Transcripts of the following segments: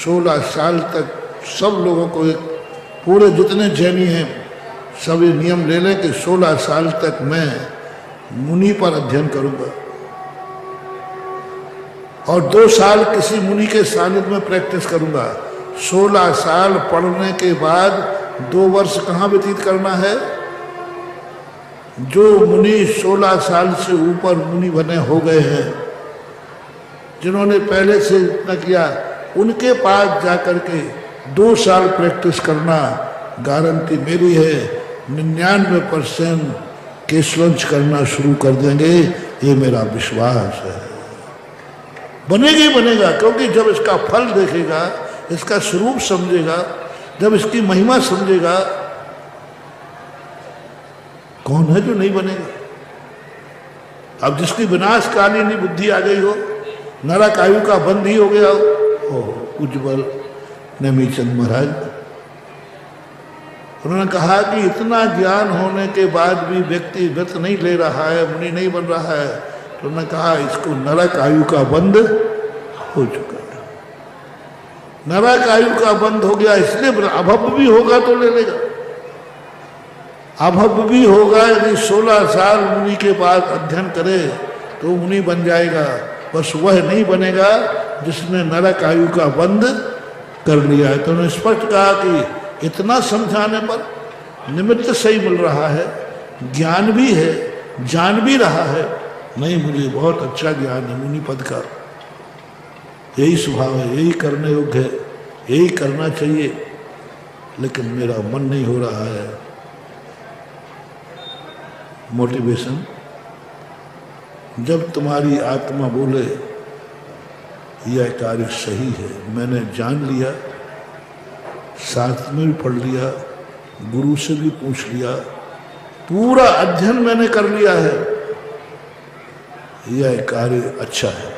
16 साल तक सब लोगों को, एक पूरे जितने जैनी हैं सब ये नियम ले लें कि 16 साल तक मैं मुनि पर अध्ययन करूंगा और 2 साल किसी मुनि के सानिध्य में प्रैक्टिस करूंगा। 16 साल पढ़ने के बाद 2 वर्ष कहाँ व्यतीत करना है? जो मुनि 16 साल से ऊपर मुनि बने हो गए हैं, जिन्होंने पहले से इतना किया, उनके पास जाकर के 2 साल प्रैक्टिस करना गारंटी मेरी है 99% केशवंश करना शुरू कर देंगे। ये मेरा विश्वास है। बनेगा ही बनेगा, क्योंकि जब इसका फल देखेगा, इसका स्वरूप समझेगा, जब इसकी महिमा समझेगा, कौन है जो नहीं बनेगा? अब जिसकी विनाशकालीन बुद्धि आ गई हो, नरक आयु का बंद ही हो गया हो, उज्जवल नेमीचंद महाराज, उन्होंने कहा कि इतना ज्ञान होने के बाद भी व्यक्ति व्रत नहीं ले रहा है, मुनि नहीं बन रहा है, तो उन्होंने कहा इसको नरक आयु का बंद हो चुका है। नरक आयु का बंद हो गया, इसलिए अभव भी होगा तो ले लेगा। अभव भी होगा, यदि 16 साल मुनि के पास अध्ययन करे तो मुनि बन जाएगा। बस वह नहीं बनेगा जिसने नरक आयु का बंद कर लिया है। तो उन्होंने स्पष्ट कहा कि इतना समझाने पर निमित्त सही मिल रहा है, ज्ञान भी है, जान भी रहा है, नहीं मुझे बहुत अच्छा ज्ञान है मुनि पद का, यही स्वभाव है, यही करने योग्य है, यही करना चाहिए, लेकिन मेरा मन नहीं हो रहा है। मोटिवेशन, जब तुम्हारी आत्मा बोले यह कार्य सही है, मैंने जान लिया, शास्त्र में भी पढ़ लिया, गुरु से भी पूछ लिया, पूरा अध्ययन मैंने कर लिया है, यह कार्य अच्छा है,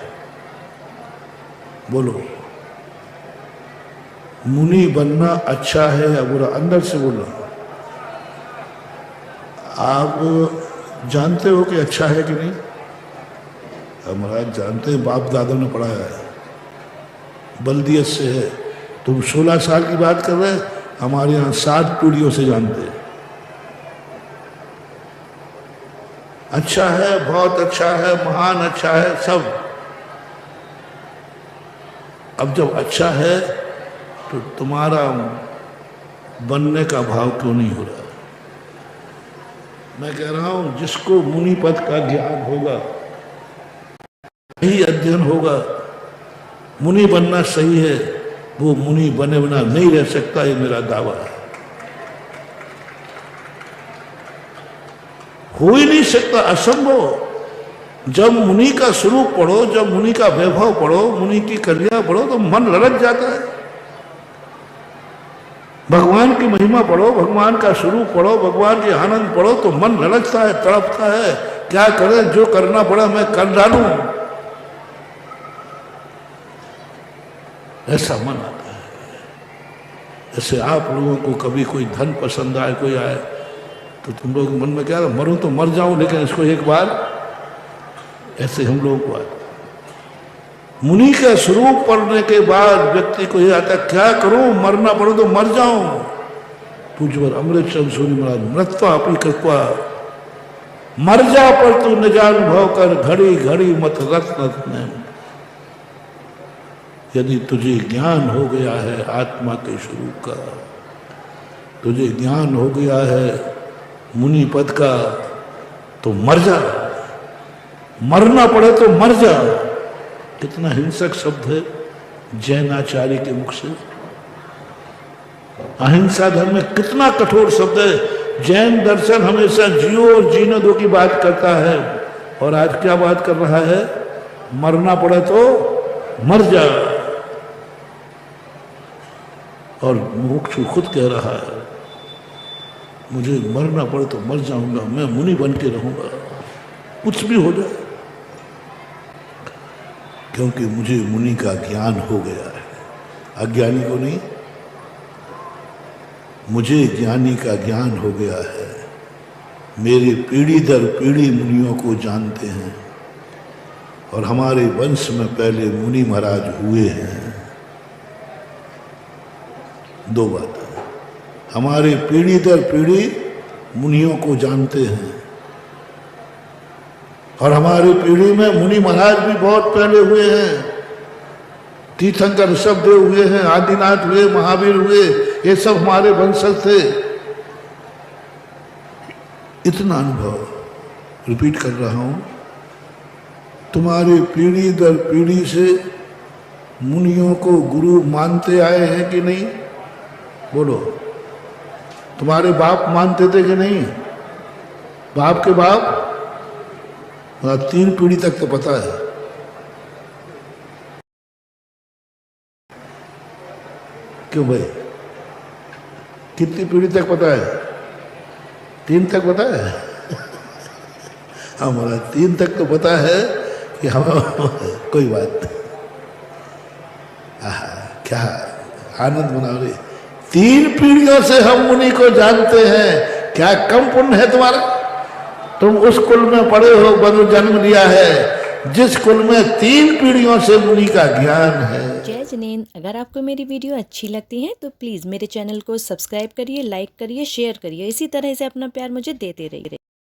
बोलो मुनि बनना अच्छा है या बुरा? अंदर से बोलो। आप जानते हो कि अच्छा है कि नहीं? हमारा जानते हैं, बाप दादा ने पढ़ाया है, बल्दियत से है। तुम 16 साल की बात कर रहे हैं, हमारे यहाँ 7 पीढ़ियों से जानते हैं। अच्छा है, बहुत अच्छा है, महान अच्छा है, सब। अब जब अच्छा है तो तुम्हारा बनने का भाव क्यों नहीं हो रहा? मैं कह रहा हूं जिसको मुनि पद का ज्ञान होगा, यही अध्ययन होगा, मुनि बनना सही है, वो मुनि बने बिना नहीं रह सकता, ये मेरा दावा है। हो ही नहीं सकता, असंभव। जब मुनि का स्वरूप पढ़ो, जब मुनि का वैभव पढ़ो, मुनि की कल्याण पढ़ो, तो मन ललक जाता है। भगवान की महिमा पढ़ो, भगवान का स्वरूप पढ़ो, भगवान के आनंद पढ़ो, तो मन ललकता है, तड़पता है, क्या करें, जो करना पड़ा मैं कर डालूं, ऐसा मन आता है। जैसे आप लोगों को कभी कोई धन पसंद आए, कोई आए, तो तुम लोग मन में क्या, मरूं तो मर जाऊं, लेकिन इसको एक बार, ऐसे हम लोगों को आता। मुनि का स्वरूप पढ़ने के बाद व्यक्ति को यह आता, क्या करूं, मरना पड़ो तो मर जाऊं। पूज्यवर अमृतचंद सूरी महाराज, मृत्वा अपनी कृपा, मर जा पर तू निजानुभव कर, घड़ी घड़ी मत रत्न। यदि तुझे ज्ञान हो गया है आत्मा के स्वरूप का, तुझे ज्ञान हो गया है मुनि पद का, तो मर जा, मरना पड़े तो मर जा। कितना हिंसक शब्द है जैनाचार्य के मुख से। अहिंसा धर्म में कितना कठोर शब्द है। जैन दर्शन हमेशा जियो और जीने दो की बात करता है, और आज क्या बात कर रहा है, मरना पड़े तो मर जा। और मुमुक्षु खुद कह रहा है, मुझे मरना पड़े तो मर जाऊंगा, मैं मुनि बन के रहूंगा, कुछ भी हो जाए, क्योंकि मुझे मुनि का ज्ञान हो गया है। अज्ञानी को नहीं, मुझे ज्ञानी का ज्ञान हो गया है। मेरे पीढ़ी दर पीढ़ी मुनियों को जानते हैं, और हमारे वंश में पहले मुनि महाराज हुए हैं। दो बातें, हमारे पीढ़ी दर पीढ़ी मुनियों को जानते हैं, और हमारी पीढ़ी में मुनि महाराज भी बहुत पहले हुए हैं। तीर्थंकर ऋषभदेव हुए हैं, आदिनाथ हुए, महावीर हुए, ये सब हमारे वंशज थे। इतना अनुभव रिपीट कर रहा हूं, तुम्हारी पीढ़ी दर पीढ़ी से मुनियों को गुरु मानते आए हैं कि नहीं? बोलो, तुम्हारे बाप मानते थे कि नहीं? बाप के बाप 3 पीढ़ी तक तो पता है। क्यों भाई, कितनी पीढ़ी तक पता है? 3 तक पता है? हमारा 3 तक तो पता है कि हम कोई बात नहीं। क्या आनंद मना रहे, 3 पीढ़ियों से हम मुनि को जानते हैं। क्या कम पुण्य है तुम्हारा? तुम उस कुल में पड़े हो, बनो जन्म लिया है जिस कुल में 3 पीढ़ियों से मुनि का ज्ञान है। जय जिनेंद्र, अगर आपको मेरी वीडियो अच्छी लगती है तो प्लीज़ मेरे चैनल को सब्सक्राइब करिए, लाइक करिए, शेयर करिए। इसी तरह से अपना प्यार मुझे देते रहिए।